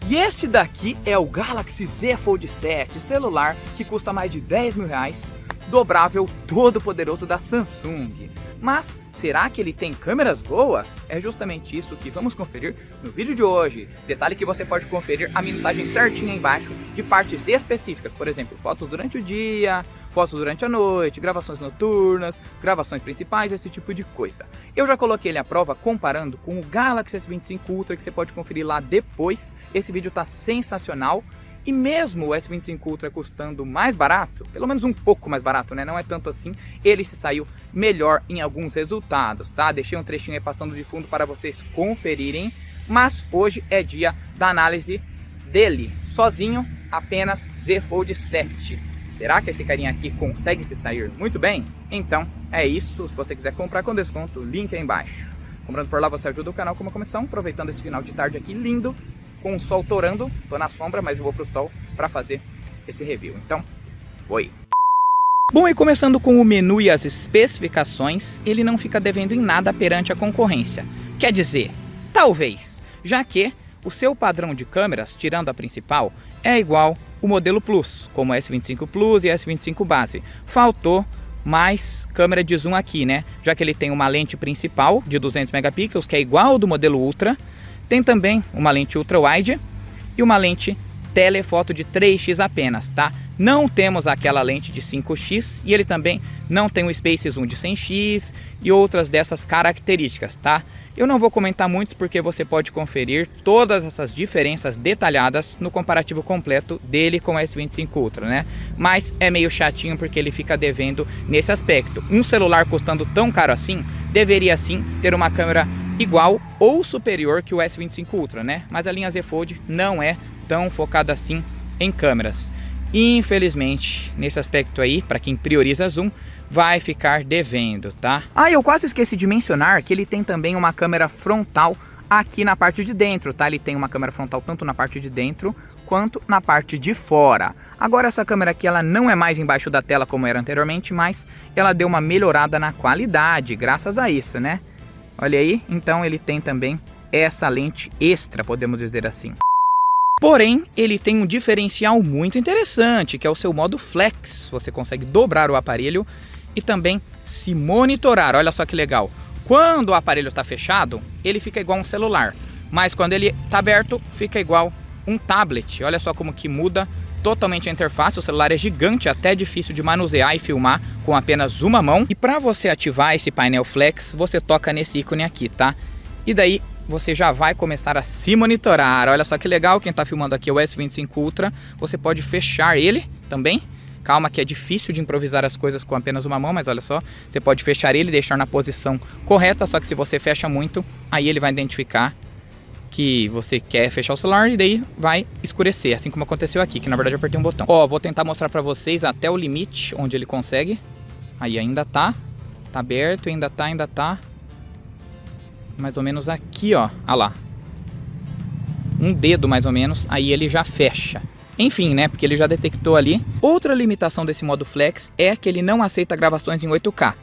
E esse daqui é o Galaxy Z Fold 7, celular que custa mais de 10 mil reais, dobrável, todo poderoso da Samsung. Mas será que ele tem câmeras boas? É justamente isso que vamos conferir no vídeo de hoje. Detalhe que você pode conferir a minutagem certinha embaixo de partes específicas, por exemplo, fotos durante o dia, fotos durante a noite, gravações noturnas, gravações principais, esse tipo de coisa. Eu já coloquei ele à prova comparando com o Galaxy S25 Ultra, que você pode conferir lá depois. Esse vídeo tá sensacional. E mesmo o S25 Ultra custando mais barato, pelo menos um pouco mais barato, né? Não é tanto assim, ele se saiu melhor em alguns resultados, tá? Deixei um trechinho aí passando de fundo para vocês conferirem. Mas hoje é dia da análise dele, sozinho, apenas Z Fold 7. Será que esse carinha aqui consegue se sair muito bem? Então é isso, se você quiser comprar com desconto, link aí embaixo. Comprando por lá você ajuda o canal com uma comissão, aproveitando esse final de tarde aqui lindo, com o sol torando. Tô na sombra, mas eu vou pro sol para fazer esse review. Então, foi. Bom, e começando com o menu e as especificações, ele não fica devendo em nada perante a concorrência. Quer dizer, talvez, já que o seu padrão de câmeras, tirando a principal, é igual o modelo Plus, como S25 Plus e S25 Base. Faltou mais câmera de zoom aqui, né? Já que ele tem uma lente principal de 200 megapixels, que é igual ao do modelo Ultra. Tem também uma lente ultra wide e uma lente telefoto de 3x apenas, tá? Não temos aquela lente de 5x e ele também não tem o Space Zoom de 100x e outras dessas características, tá? Eu não vou comentar muito porque você pode conferir todas essas diferenças detalhadas no comparativo completo dele com o S25 Ultra, né? Mas é meio chatinho porque ele fica devendo nesse aspecto. Um celular custando tão caro assim, deveria sim ter uma câmera igual ou superior que o S25 Ultra, né? Mas a linha Z Fold não é tão focada assim em câmeras. Infelizmente, nesse aspecto aí, para quem prioriza zoom, vai ficar devendo, tá? Ah, eu quase esqueci de mencionar que ele tem também uma câmera frontal aqui na parte de dentro, tá? Ele tem uma câmera frontal tanto na parte de dentro quanto na parte de fora. Agora essa câmera aqui, ela não é mais embaixo da tela como era anteriormente, mas ela deu uma melhorada na qualidade, graças a isso, né? Olha aí, então ele tem também essa lente extra, podemos dizer assim. Porém, ele tem um diferencial muito interessante, que é o seu modo Flex. Você consegue dobrar o aparelho e também se monitorar. Olha só que legal. Quando o aparelho está fechado, ele fica igual um celular. Mas quando ele está aberto, fica igual um tablet. Olha só como que muda totalmente a interface. O celular é gigante, até difícil de manusear e filmar com apenas uma mão. E para você ativar esse painel Flex, você toca nesse ícone aqui, tá? E daí você já vai começar a se monitorar. Olha só que legal, quem está filmando aqui é o S25 Ultra. Você pode fechar ele também. Calma que é difícil de improvisar as coisas com apenas uma mão, mas olha só, você pode fechar ele e deixar na posição correta, só que se você fecha muito, aí ele vai identificar que você quer fechar o celular e daí vai escurecer, assim como aconteceu aqui, que na verdade eu apertei um botão. Ó, vou tentar mostrar pra vocês até o limite onde ele consegue. Aí ainda tá aberto, ainda tá mais ou menos aqui, ó, olha lá. Um dedo mais ou menos, aí ele já fecha. Enfim, né, porque ele já detectou ali. Outra limitação desse modo Flex é que ele não aceita gravações em 8K.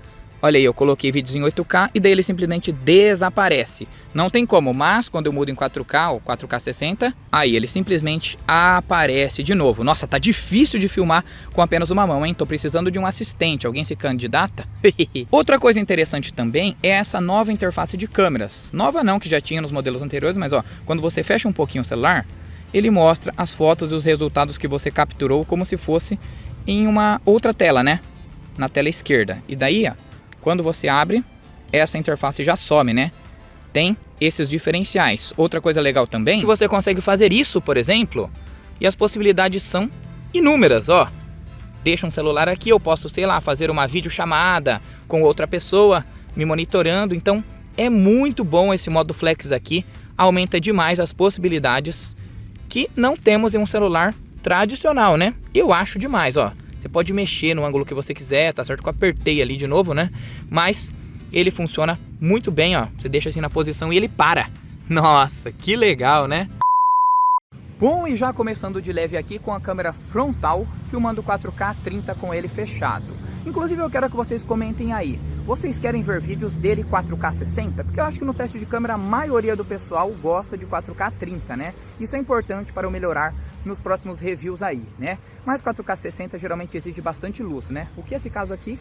Olha aí, eu coloquei vídeos em 8K e daí ele simplesmente desaparece. Não tem como, mas quando eu mudo em 4K ou 4K 60, aí ele simplesmente aparece de novo. Nossa, tá difícil de filmar com apenas uma mão, hein? Tô precisando de um assistente. Alguém se candidata? Outra coisa interessante também é essa nova interface de câmeras. Nova não, que já tinha nos modelos anteriores, mas ó, quando você fecha um pouquinho o celular, ele mostra as fotos e os resultados que você capturou como se fosse em uma outra tela, né? Na tela esquerda. E daí, ó, quando você abre, essa interface já some, né? Tem esses diferenciais. Outra coisa legal também, que você consegue fazer isso, por exemplo, e as possibilidades são inúmeras, ó. Deixa um celular aqui, eu posso, sei lá, fazer uma videochamada com outra pessoa me monitorando. Então, é muito bom esse modo Flex aqui. Aumenta demais as possibilidades que não temos em um celular tradicional, né? Eu acho demais, ó. Você pode mexer no ângulo que você quiser, tá certo que eu apertei ali de novo, né? Mas ele funciona muito bem, ó. Você deixa assim na posição e ele para. Nossa, que legal, né? Bom, e já começando de leve aqui com a câmera frontal, filmando 4K 30 com ele fechado. Inclusive eu quero que vocês comentem aí, Vocês querem ver vídeos dele 4K 60? Porque eu acho que no teste de câmera a maioria do pessoal gosta de 4K 30, né? Isso é importante para eu melhorar nos próximos reviews aí, né? Mas 4K 60 geralmente exige bastante luz, né? O que esse caso aqui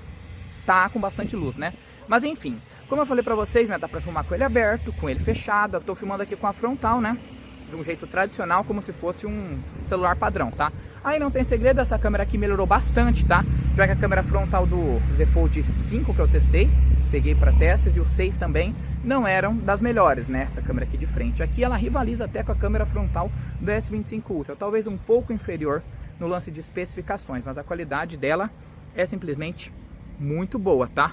tá com bastante luz, né? Mas enfim, como eu falei pra vocês, né? Dá pra filmar com ele aberto, com ele fechado. Eu tô filmando aqui com a frontal, né? De um jeito tradicional, como se fosse um celular padrão, tá? Aí não tem segredo, essa câmera aqui melhorou bastante, tá? Já que a câmera frontal do Z Fold 5 que eu testei, peguei para testes, e o 6 também, não eram das melhores, né? Essa câmera aqui de frente. Aqui ela rivaliza até com a câmera frontal do S25 Ultra, talvez um pouco inferior no lance de especificações, mas a qualidade dela é simplesmente muito boa, tá?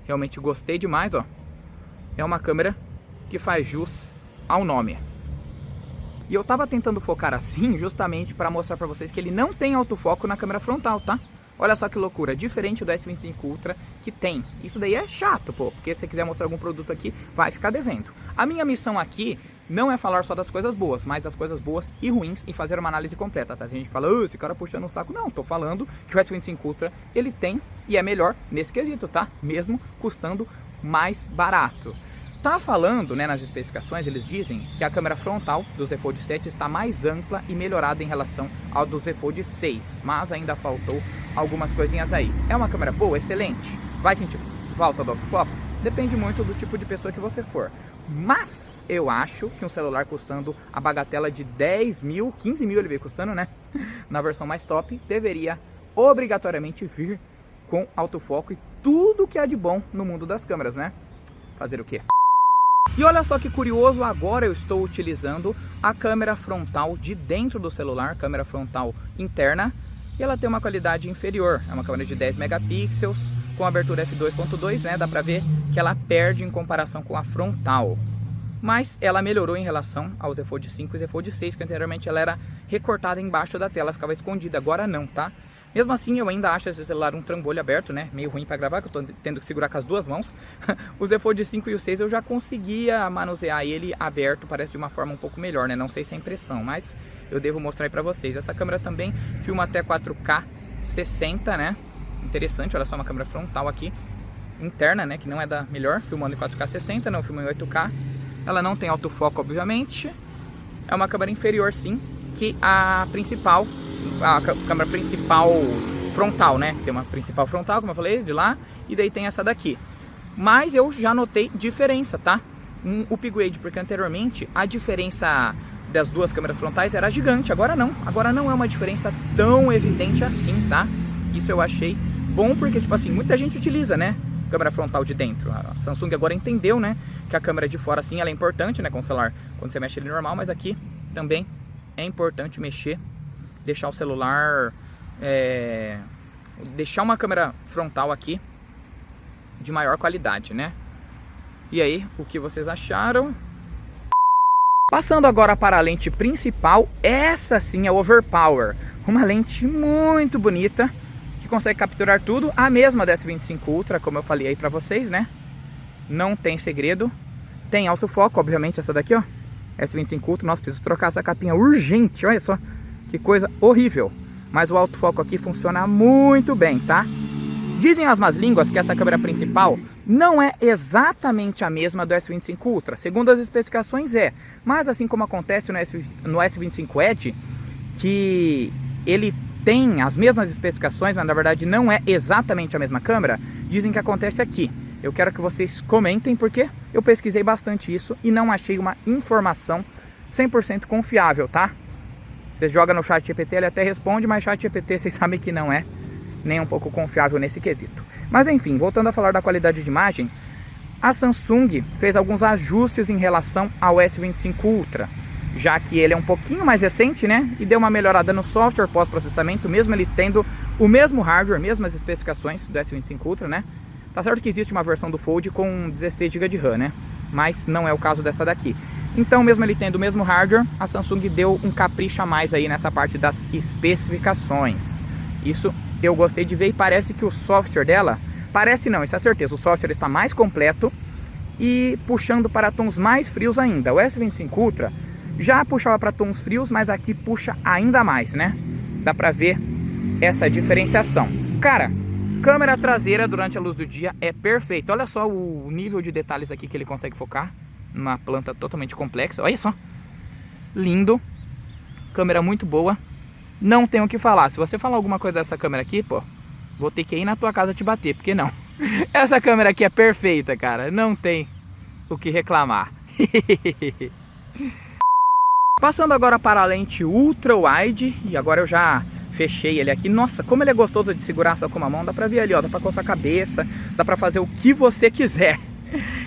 Realmente gostei demais, ó. É uma câmera que faz jus ao nome. E eu tava tentando focar assim justamente para mostrar para vocês que ele não tem autofoco na câmera frontal, tá? Olha só que loucura, diferente do S25 Ultra que tem. Isso daí é chato, pô, porque se você quiser mostrar algum produto aqui, vai ficar devendo. A minha missão aqui não é falar só das coisas boas, mas das coisas boas e ruins e fazer uma análise completa, tá? Tem gente que fala, esse cara puxando o saco. Não, tô falando que o S25 Ultra, ele tem e é melhor nesse quesito, tá? Mesmo custando mais barato. Tá falando, né, nas especificações, eles dizem que a câmera frontal do Z Fold 7 está mais ampla e melhorada em relação ao do Z Fold 6, mas ainda faltou algumas coisinhas aí. É uma câmera boa, excelente. Vai sentir falta do autofoco? Depende muito do tipo de pessoa que você for. Mas eu acho que um celular custando a bagatela de 10 mil, 15 mil ele veio custando, né? Na versão mais top, deveria obrigatoriamente vir com autofoco e tudo que há de bom no mundo das câmeras, né? Fazer o quê? E olha só que curioso, agora eu estou utilizando a câmera frontal de dentro do celular, câmera frontal interna, e ela tem uma qualidade inferior. É uma câmera de 10 megapixels com abertura f2.2, né? Dá pra ver que ela perde em comparação com a frontal. Mas ela melhorou em relação ao Z Fold 5 e Z Fold 6, que anteriormente ela era recortada embaixo da tela, ficava escondida, agora não, tá? Mesmo assim, eu ainda acho esse celular um trambolho aberto, né? Meio ruim para gravar, que eu tô tendo que segurar com as duas mãos. O Z Fold 5 e o 6 eu já conseguia manusear ele aberto, parece de uma forma um pouco melhor, né? Não sei se é impressão, mas eu devo mostrar aí para vocês. Essa câmera também filma até 4K 60, né? Interessante, olha só, uma câmera frontal aqui, interna, né? Que não é da melhor, filmando em 4K 60, não filma em 8K. Ela não tem autofoco, obviamente. É uma câmera inferior, sim, que a principal... a câmera principal frontal, né? Tem uma principal frontal, como eu falei, de lá, e daí tem essa daqui. Mas eu já notei diferença, tá? Um upgrade, porque anteriormente a diferença das duas câmeras frontais era gigante, agora não é uma diferença tão evidente assim, tá? Isso eu achei bom, porque, tipo assim, muita gente utiliza, né? Câmera frontal de dentro. A Samsung agora entendeu, né? Que a câmera de fora, assim, ela é importante, né? Com o celular, quando você mexe ele normal, mas aqui também é importante mexer, deixar o celular, deixar uma câmera frontal aqui de maior qualidade, né? E aí, o que vocês acharam? Passando agora para a lente principal, essa sim é Overpower, uma lente muito bonita, que consegue capturar tudo, a mesma da S25 Ultra, como eu falei aí pra vocês, né? Não tem segredo, tem autofoco, obviamente, essa daqui, ó, S25 Ultra. Nossa, preciso trocar essa capinha urgente, olha só. Que coisa horrível. Mas o autofoco aqui funciona muito bem, tá? Dizem as más línguas que essa câmera principal não é exatamente a mesma do S25 Ultra. Segundo as especificações é. Mas assim como acontece no S25 Edge, que ele tem as mesmas especificações, mas na verdade não é exatamente a mesma câmera, dizem que acontece aqui. Eu quero que vocês comentem, porque eu pesquisei bastante isso e não achei uma informação 100% confiável, tá? Você joga no ChatGPT, ele até responde, mas ChatGPT vocês sabem que não é nem um pouco confiável nesse quesito. Mas enfim, voltando a falar da qualidade de imagem, a Samsung fez alguns ajustes em relação ao S25 Ultra, já que ele é um pouquinho mais recente, né? E deu uma melhorada no software pós-processamento, mesmo ele tendo o mesmo hardware, mesmas especificações do S25 Ultra, né? Tá certo que existe uma versão do Fold com 16 GB de RAM, né? Mas não é o caso dessa daqui. Então, mesmo ele tendo o mesmo hardware, a Samsung deu um capricho a mais aí nessa parte das especificações. Isso eu gostei de ver, e parece que o software dela... Parece não, isso é certeza. O software está mais completo e puxando para tons mais frios ainda. O S25 Ultra já puxava para tons frios, mas aqui puxa ainda mais, né? Dá pra ver essa diferenciação. Cara, Câmera traseira durante a luz do dia é perfeito. Olha só o nível de detalhes aqui que ele consegue focar. Uma planta totalmente complexa. Olha só. Lindo. Câmera muito boa. Não tenho o que falar. Se você falar alguma coisa dessa câmera aqui, pô, vou ter que ir na tua casa te bater, porque não. Essa câmera aqui é perfeita, cara. Não tem o que reclamar. Passando agora para a lente ultra wide. E agora eu já fechei ele aqui. Nossa, como ele é gostoso de segurar só com uma mão. Dá pra ver ali, ó. Dá pra coçar a cabeça. Dá pra fazer o que você quiser.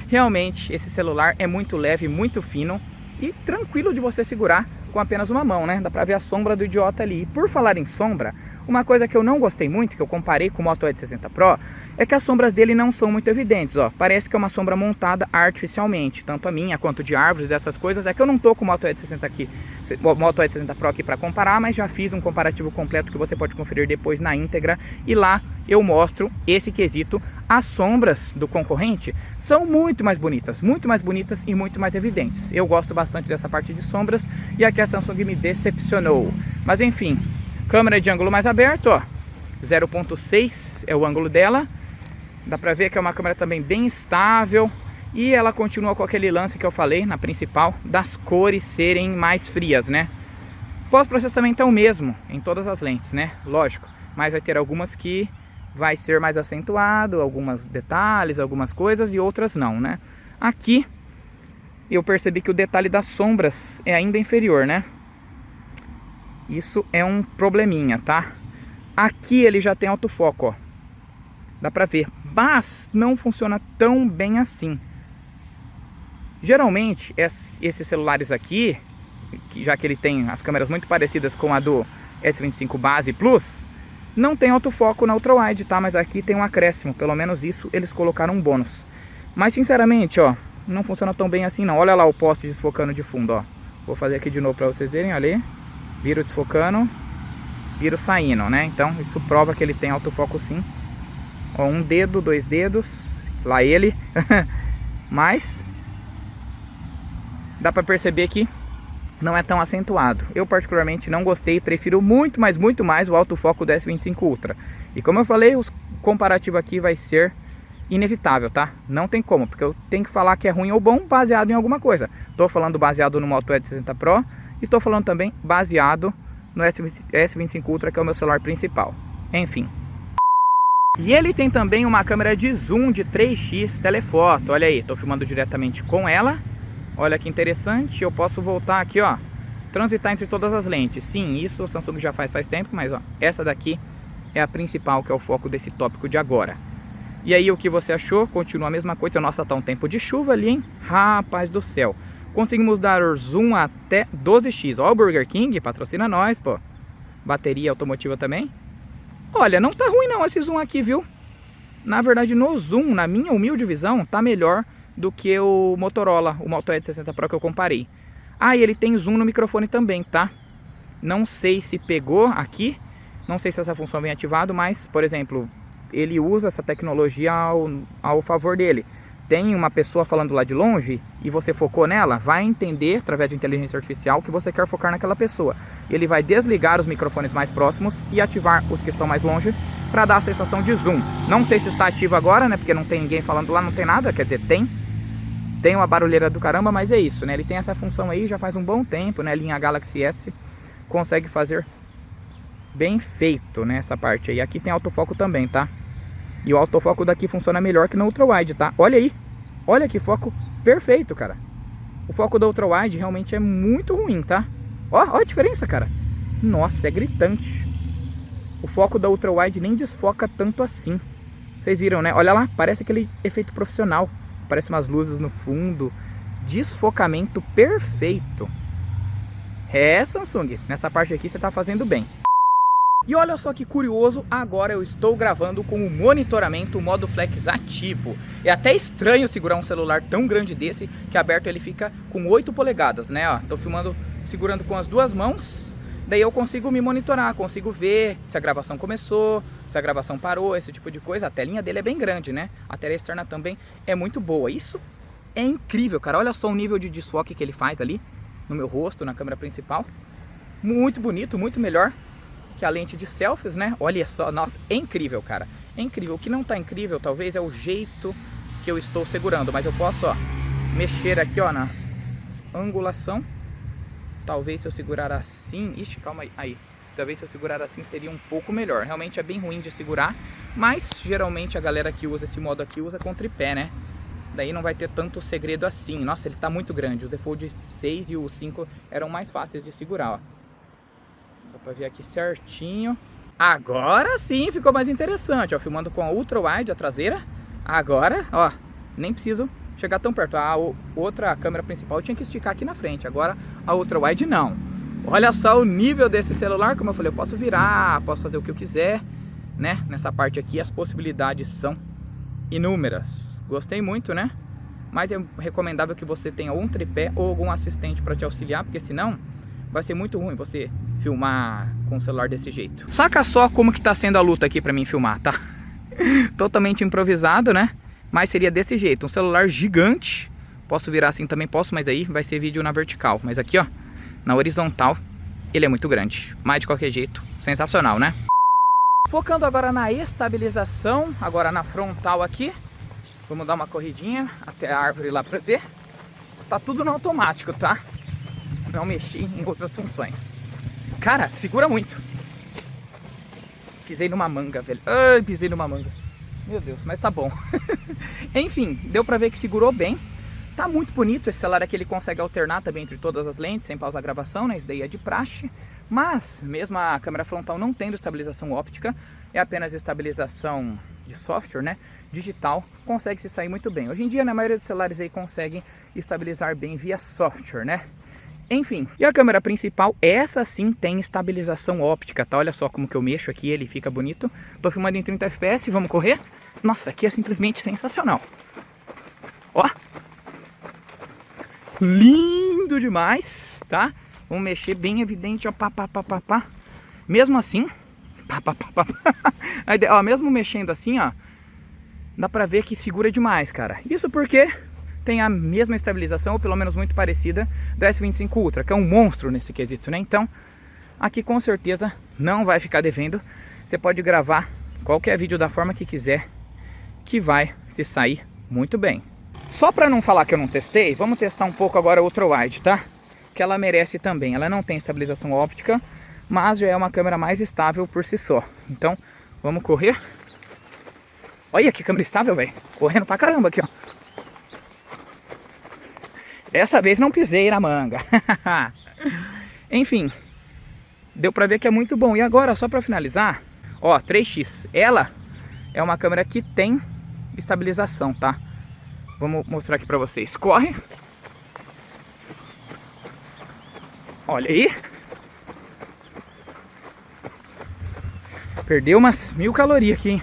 Realmente, esse celular é muito leve, muito fino. E tranquilo de você segurar com apenas uma mão, né? Dá pra ver a sombra do idiota ali. E por falar em sombra, uma coisa que eu não gostei muito, que eu comparei com o Moto Edge 60 Pro, é que as sombras dele não são muito evidentes, ó. Parece que é uma sombra montada artificialmente, tanto a minha quanto de árvores, dessas coisas. É que eu não tô com o Moto Edge 60 aqui, o Moto Edge 60 Pro aqui pra comparar, mas já fiz um comparativo completo que você pode conferir depois na íntegra. E lá eu mostro esse quesito. As sombras do concorrente são muito mais bonitas e muito mais evidentes. Eu gosto bastante dessa parte de sombras e aqui a Samsung me decepcionou. Mas enfim, câmera de ângulo mais aberto, ó, 0.6 é o ângulo dela. Dá pra ver que é uma câmera também bem estável. E ela continua com aquele lance que eu falei na principal, das cores serem mais frias, né? Pós-processamento é o mesmo em todas as lentes, né? Lógico, mas vai ter algumas que vai ser mais acentuado, alguns detalhes, algumas coisas e outras não, né? Aqui eu percebi que o detalhe das sombras é ainda inferior, né? Isso é um probleminha, tá? Aqui ele já tem autofoco, ó. Dá pra ver, mas não funciona tão bem assim. Geralmente, esses celulares aqui, já que ele tem as câmeras muito parecidas com a do S25 Base Plus, não tem autofoco na ultrawide, tá? Mas aqui tem um acréscimo, pelo menos isso eles colocaram um bônus. Mas sinceramente, ó, não funciona tão bem assim não. Olha lá o poste desfocando de fundo, ó. Vou fazer aqui de novo pra vocês verem, olha aí. Viro desfocando, viro saindo, né? Então isso prova que ele tem autofoco sim. Ó, um dedo, dois dedos, lá ele. Mas dá pra perceber que não é tão acentuado. Eu particularmente não gostei, prefiro muito mais o autofoco do S25 Ultra. E como eu falei, o comparativo aqui vai ser inevitável, tá? Não tem como, porque eu tenho que falar que é ruim ou bom baseado em alguma coisa. Tô falando baseado no Moto Edge 60 Pro e tô falando também baseado no S25 Ultra, que é o meu celular principal. Enfim. E ele tem também uma câmera de zoom de 3x telefoto. Olha aí, tô filmando diretamente com ela. Olha que interessante, eu posso voltar aqui, ó, transitar entre todas as lentes. Sim, isso o Samsung já faz tempo, mas ó, essa daqui é a principal, que é o foco desse tópico de agora. E aí, o que você achou? Continua a mesma coisa. Nossa, tá um tempo de chuva ali, hein? Rapaz do céu. Conseguimos dar o zoom até 12x. Ó, o Burger King patrocina nós, pô. Bateria automotiva também. Olha, não tá ruim não esse zoom aqui, viu? Na verdade, no zoom, na minha humilde visão, tá melhor do que o Motorola, o Moto Edge 60 Pro que eu comparei. Ah, e ele tem zoom no microfone também, tá? Não sei se pegou aqui, não sei se essa função vem ativada, mas, por exemplo, ele usa essa tecnologia ao favor dele. Tem uma pessoa falando lá de longe e você focou nela, vai entender, através de inteligência artificial, que você quer focar naquela pessoa. Ele vai desligar os microfones mais próximos e ativar os que estão mais longe para dar a sensação de zoom. Não sei se está ativo agora, né? Porque não tem ninguém falando lá, não tem nada, quer dizer, tem uma barulheira do caramba, mas é isso, né? Ele tem essa função aí já faz um bom tempo, né? A linha Galaxy S consegue fazer bem feito, né? Essa parte aí. Aqui tem autofoco também, tá? E o autofoco daqui funciona melhor que no ultrawide, tá? Olha aí. Olha que foco perfeito, cara. O foco da ultrawide realmente é muito ruim, tá? Ó a diferença, cara. Nossa, é gritante. O foco da ultrawide nem desfoca tanto assim. Vocês viram, né? Olha lá, parece aquele efeito profissional. Parece umas luzes no fundo. Desfocamento perfeito. É, Samsung, nessa parte aqui você tá fazendo bem. E olha só que curioso, agora eu estou gravando com o monitoramento, o modo flex ativo. É até estranho segurar um celular tão grande desse, que aberto ele fica com 8 polegadas, né? Ó, tô filmando segurando com as duas mãos, daí eu consigo me monitorar, consigo ver se a gravação começou, se a gravação parou, esse tipo de coisa. A telinha dele é bem grande, né? A tela externa também é muito boa. Isso é incrível, cara. Olha só o nível de desfoque que ele faz ali no meu rosto, na câmera principal. Muito bonito, muito melhor que a lente de selfies, né? Olha só, nossa, é incrível, cara. É incrível. O que não tá incrível, talvez, é o jeito que eu estou segurando. Mas eu posso, ó, mexer aqui, ó, na angulação. Talvez se eu segurar assim... Ixi, calma aí. Talvez se eu segurar assim seria um pouco melhor. Realmente é bem ruim de segurar. Mas, geralmente, a galera que usa esse modo aqui usa com tripé, né? Daí não vai ter tanto segredo assim. Nossa, ele tá muito grande. O Z Fold 6 e o 5 eram mais fáceis de segurar, ó. Dá pra ver aqui certinho. Agora sim ficou mais interessante, ó. Filmando com a Ultra Wide, a traseira. Agora, ó, nem preciso chegar tão perto. A outra câmera principal eu tinha que esticar aqui na frente. Agora a Ultra Wide não. Olha só o nível desse celular. Como eu falei, eu posso virar, posso fazer o que eu quiser, né? Nessa parte aqui as possibilidades são inúmeras. Gostei muito, né? Mas é recomendável que você tenha um tripé ou algum assistente para te auxiliar, porque senão vai ser muito ruim você filmar com o celular desse jeito. Saca só como que tá sendo a luta aqui pra mim filmar, tá? Totalmente improvisado, né? Mas seria desse jeito, um celular gigante. Posso virar assim também, posso, mas aí vai ser vídeo na vertical. Mas aqui, ó, na horizontal, ele é muito grande. Mas de qualquer jeito, sensacional, né? Focando agora na estabilização, agora na frontal aqui. Vamos dar uma corridinha até a árvore lá pra ver. Tá tudo no automático, tá? Não mexi em outras funções. Cara, segura muito. Pisei numa manga, velho. Ai, pisei numa manga. Meu Deus, mas tá bom. Enfim, deu pra ver que segurou bem. Tá muito bonito esse celular aqui, ele consegue alternar também entre todas as lentes, sem pausar a gravação, né? Isso daí é de praxe. Mas, mesmo a câmera frontal não tendo estabilização óptica, é apenas estabilização de software, né? Digital, consegue se sair muito bem. Hoje em dia, na maioria dos celulares aí, conseguem estabilizar bem via software, né? Enfim, e a câmera principal, essa sim tem estabilização óptica, tá? Olha só como que eu mexo aqui, ele fica bonito. Tô filmando em 30 fps, vamos correr? Nossa, aqui é simplesmente sensacional. Ó. Lindo demais, tá? Vamos mexer bem evidente, ó, pá, pá, pá, pá, pá. Mesmo assim, pá, pá, pá, pá. Aí, ó, mesmo mexendo assim, ó, dá pra ver que segura demais, cara. Isso porque tem a mesma estabilização, ou pelo menos muito parecida, do S25 Ultra, que é um monstro nesse quesito, né? Então, aqui com certeza não vai ficar devendo. Você pode gravar qualquer vídeo da forma que quiser, que vai se sair muito bem. Só para não falar que eu não testei, vamos testar um pouco agora a Ultra Wide, tá? Que ela merece também. Ela não tem estabilização óptica, mas já é uma câmera mais estável por si só. Então, vamos correr. Olha que câmera estável, velho. Correndo pra caramba aqui, ó. Dessa vez não pisei na manga. Enfim, deu pra ver que é muito bom. E agora, só pra finalizar, ó, 3x. Ela é uma câmera que tem estabilização, tá? Vamos mostrar aqui pra vocês. Corre. Olha aí. Perdeu umas 1000 calorias aqui, hein?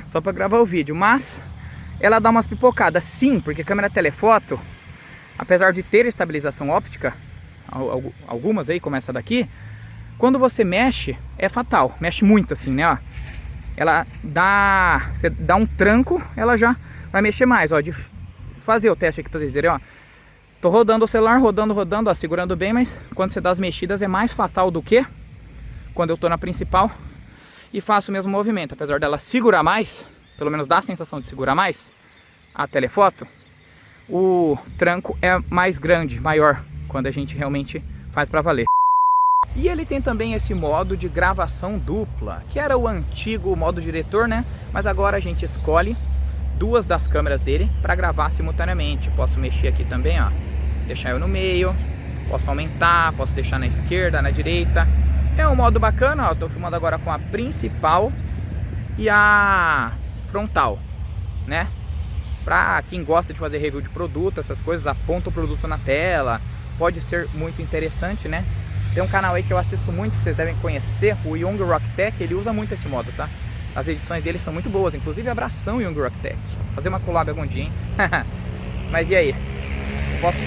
Só pra gravar o vídeo. Mas ela dá umas pipocadas, sim, porque a câmera telefoto, apesar de ter estabilização óptica, algumas aí, como essa daqui, quando você mexe, é fatal. Mexe muito assim, né? Ó. Ela dá... Você dá um tranco, ela já vai mexer mais, ó. De fazer o teste aqui pra vocês verem, ó. Tô rodando o celular, rodando, ó, segurando bem, mas quando você dá as mexidas é mais fatal do que quando eu tô na principal e faço o mesmo movimento. Apesar dela segurar mais, pelo menos dá a sensação de segurar mais, a telefoto, o tranco é mais grande, maior, quando a gente realmente faz pra valer. E ele tem também esse modo de gravação dupla, que era o antigo modo diretor, né? Mas agora a gente escolhe duas das câmeras dele para gravar simultaneamente. Posso mexer aqui também, ó, deixar eu no meio, posso aumentar, posso deixar na esquerda, na direita. É um modo bacana, ó, tô filmando agora com a principal e a frontal, né? Pra quem gosta de fazer review de produto, essas coisas, aponta o produto na tela, pode ser muito interessante, né? Tem um canal aí que eu assisto muito, que vocês devem conhecer, o Young Rock Tech, ele usa muito esse modo, tá? As edições dele são muito boas, inclusive abração Young Rock Tech. Vou fazer uma collab algum dia, hein? Mas e aí? Eu posso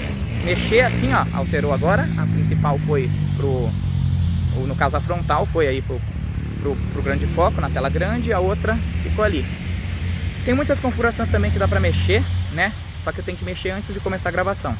mexer assim, ó, alterou agora, a principal foi pro... ou no caso a frontal foi aí pro grande foco, na tela grande, e a outra ficou ali. Tem muitas configurações também que dá pra mexer, né? Só que eu tenho que mexer antes de começar a gravação.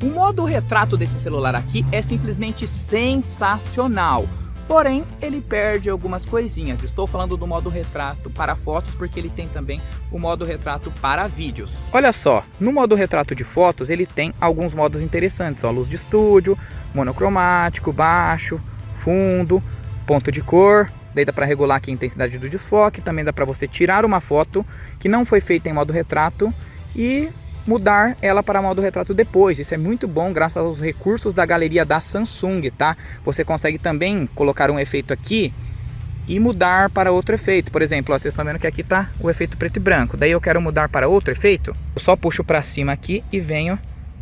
O modo retrato desse celular aqui é simplesmente sensacional. Porém, ele perde algumas coisinhas. Estou falando do modo retrato para fotos, porque ele tem também o modo retrato para vídeos. Olha só, no modo retrato de fotos, ele tem alguns modos interessantes. Ó, luz de estúdio, monocromático, baixo, fundo, ponto de cor. Daí dá para regular aqui a intensidade do desfoque. Também dá para você tirar uma foto que não foi feita em modo retrato e mudar ela para modo retrato depois. Isso é muito bom graças aos recursos da galeria da Samsung, tá? Você consegue também colocar um efeito aqui e mudar para outro efeito. Por exemplo, ó, vocês estão vendo que aqui tá o efeito preto e branco. Daí eu quero mudar para outro efeito. Eu só puxo para cima aqui e venho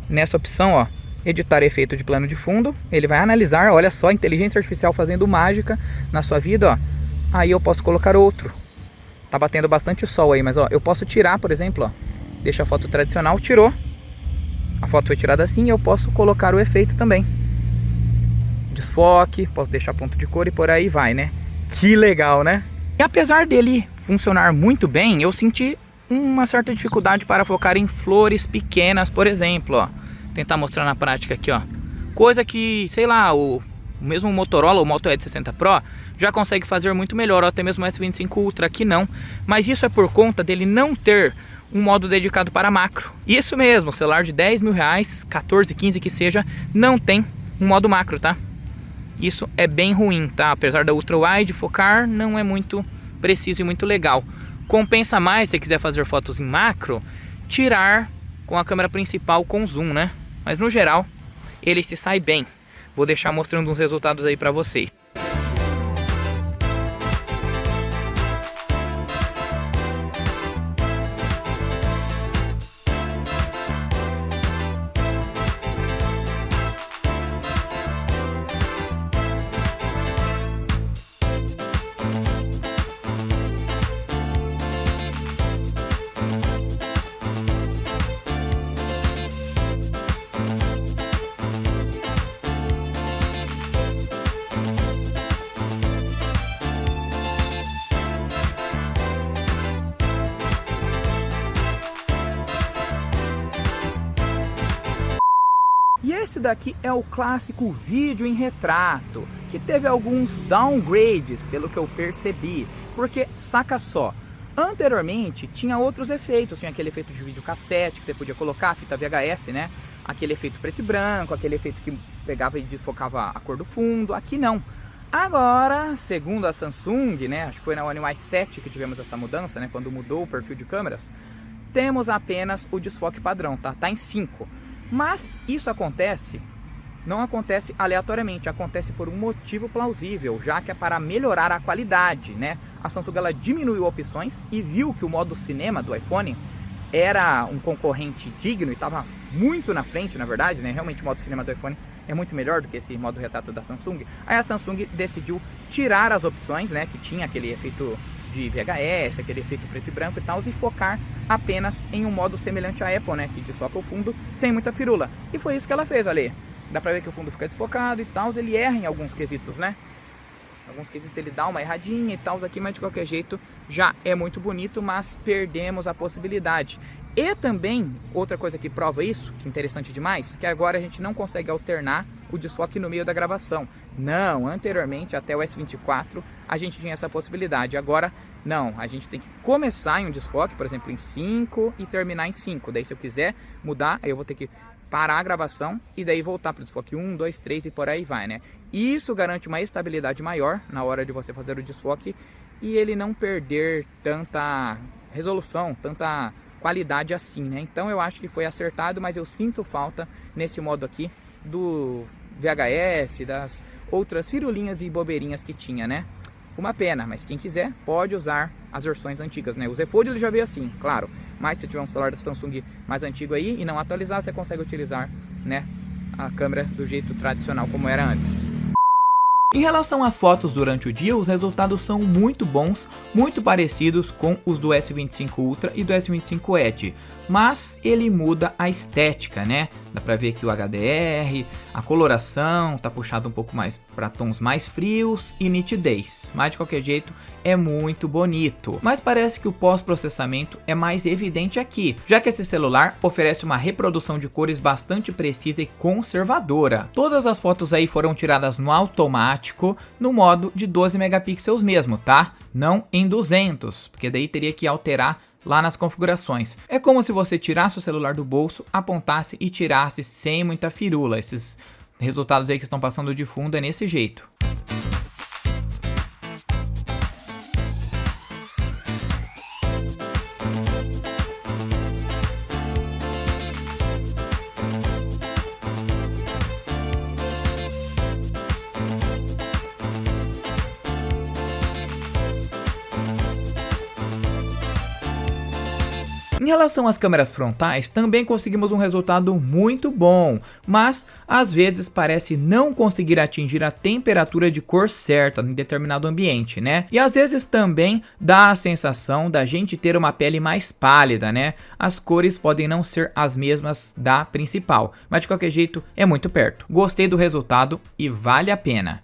nessa opção, ó, editar efeito de plano de fundo. Ele vai analisar, olha só, inteligência artificial fazendo mágica na sua vida, ó. Aí eu posso colocar outro. Tá batendo bastante sol aí, mas ó, eu posso tirar, por exemplo, ó. Deixa a foto tradicional, tirou. A foto foi tirada assim e eu posso colocar o efeito também. Desfoque, posso deixar ponto de cor e por aí vai, né? Que legal, né? E apesar dele funcionar muito bem, eu senti uma certa dificuldade para focar em flores pequenas, por exemplo, ó. Tentar mostrar na prática aqui, ó. Coisa que, sei lá, o mesmo Motorola, o Moto Edge 60 Pro, já consegue fazer muito melhor, ó, até mesmo o S25 Ultra aqui não. Mas isso é por conta dele não ter um modo dedicado para macro. Isso mesmo, o celular de 10 mil reais, 14, 15 que seja, não tem um modo macro, tá? Isso é bem ruim, tá? Apesar da Ultra Wide focar, não é muito preciso e muito legal. Compensa mais, se quiser fazer fotos em macro, tirar com a câmera principal com zoom, né? Mas no geral, ele se sai bem. Vou deixar mostrando uns resultados aí para vocês. E esse daqui é o clássico vídeo em retrato, que teve alguns downgrades, pelo que eu percebi. Porque, saca só, anteriormente tinha outros efeitos, tinha aquele efeito de videocassete que você podia colocar, fita VHS, né? Aquele efeito preto e branco, aquele efeito que pegava e desfocava a cor do fundo. Aqui não. Agora, segundo a Samsung, né, acho que foi na One UI 7 que tivemos essa mudança, né, quando mudou o perfil de câmeras, temos apenas o desfoque padrão, tá? Tá em 5. Mas isso não acontece aleatoriamente, acontece por um motivo plausível, já que é para melhorar a qualidade, né? A Samsung ela diminuiu opções e viu que o modo cinema do iPhone era um concorrente digno e estava muito na frente, na verdade, né? Realmente o modo cinema do iPhone é muito melhor do que esse modo retrato da Samsung. Aí a Samsung decidiu tirar as opções, né? Que tinha aquele efeito de VHS, aquele efeito preto e branco e tal, e focar apenas em um modo semelhante à Apple, né? Que desfoca o fundo sem muita firula. E foi isso que ela fez, olha aí. Dá pra ver que o fundo fica desfocado e tal, ele erra em alguns quesitos, né? Alguns quesitos ele dá uma erradinha e tal aqui, mas de qualquer jeito já é muito bonito, mas perdemos a possibilidade. E também, outra coisa que prova isso, que é interessante demais, que agora a gente não consegue alternar o desfoque no meio da gravação. Não, anteriormente, até o S24, a gente tinha essa possibilidade. Agora, não, a gente tem que começar em um desfoque, por exemplo, em 5 e terminar em 5. Daí, se eu quiser mudar, aí eu vou ter que parar a gravação e daí voltar para o desfoque 1, 2, 3 e por aí vai, né? Isso garante uma estabilidade maior na hora de você fazer o desfoque e ele não perder tanta resolução, tanta qualidade assim, né? Então eu acho que foi acertado, mas eu sinto falta nesse modo aqui do VHS, das outras firulinhas e bobeirinhas que tinha, né? Uma pena, mas quem quiser pode usar as versões antigas, né? O Z Fold ele já veio assim, claro. Mas se tiver um celular da Samsung mais antigo aí e não atualizar, você consegue utilizar, né, a câmera do jeito tradicional como era antes. Em relação às fotos durante o dia, os resultados são muito bons, muito parecidos com os do S25 Ultra e do S25 Edge, mas ele muda a estética, né? Dá pra ver que o HDR, a coloração tá puxado um pouco mais para tons mais frios e nitidez, mas de qualquer jeito é muito bonito. Mas parece que o pós-processamento é mais evidente aqui, já que esse celular oferece uma reprodução de cores bastante precisa e conservadora. Todas as fotos aí foram tiradas no automático, prático no modo de 12 megapixels mesmo, tá? Não em 200, porque daí teria que alterar lá nas configurações. É como se você tirasse o celular do bolso, apontasse e tirasse sem muita firula. Esses resultados aí que estão passando de fundo é nesse jeito. Em relação às câmeras frontais, também conseguimos um resultado muito bom, mas às vezes parece não conseguir atingir a temperatura de cor certa em determinado ambiente, né? E às vezes também dá a sensação da gente ter uma pele mais pálida, né? As cores podem não ser as mesmas da principal, mas de qualquer jeito é muito perto. Gostei do resultado e vale a pena.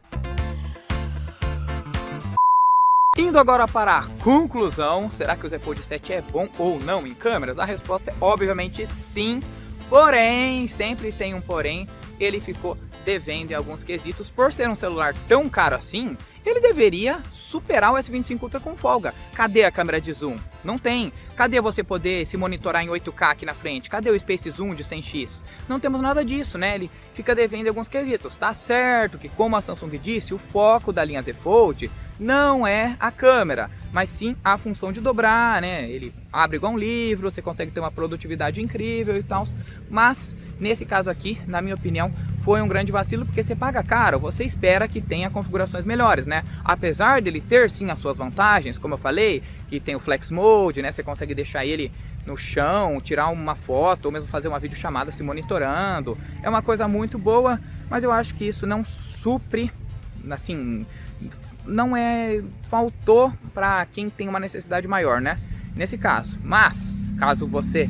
Indo agora para a conclusão, será que o Z Fold 7 é bom ou não em câmeras? A resposta é obviamente sim, porém, sempre tem um porém, ele ficou devendo em alguns quesitos. Por ser um celular tão caro assim, ele deveria superar o S25 Ultra com folga. Cadê a câmera de zoom? Não tem. Cadê você poder se monitorar em 8K aqui na frente? Cadê o Space Zoom de 100x? Não temos nada disso, né? Ele fica devendo em alguns quesitos. Tá certo que, como a Samsung disse, o foco da linha Z Fold não é a câmera, mas sim a função de dobrar, né? Ele abre igual um livro, você consegue ter uma produtividade incrível e tal, mas nesse caso aqui, na minha opinião, foi um grande vacilo, porque você paga caro, você espera que tenha configurações melhores, né? Apesar dele ter sim as suas vantagens, como eu falei, que tem o Flex Mode, né? Você consegue deixar ele no chão, tirar uma foto, ou mesmo fazer uma videochamada se monitorando. É uma coisa muito boa, mas eu acho que isso não supre, assim, não é, faltou para quem tem uma necessidade maior, né? Nesse caso. Mas, caso você,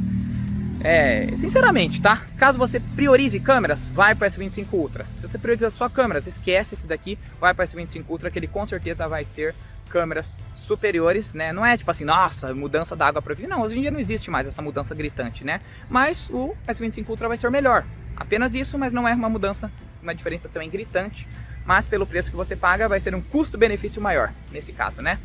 sinceramente, tá? Caso você priorize câmeras, vai para o S25 Ultra. Se você prioriza só câmeras, esquece esse daqui, vai para o S25 Ultra, que ele com certeza vai ter câmeras superiores, né? Não é tipo assim, nossa, mudança da água para vinho. Não, hoje em dia não existe mais essa mudança gritante, né? Mas o S25 Ultra vai ser melhor. Apenas isso, mas não é uma mudança, uma diferença também gritante. Mas pelo preço que você paga, vai ser um custo-benefício maior, nesse caso, né?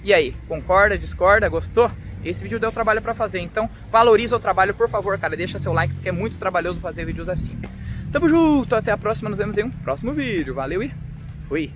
E aí, concorda, discorda, gostou? Esse vídeo deu trabalho pra fazer, então valoriza o trabalho, por favor, cara, deixa seu like, porque é muito trabalhoso fazer vídeos assim. Tamo junto, até a próxima, nos vemos em um próximo vídeo, valeu e fui!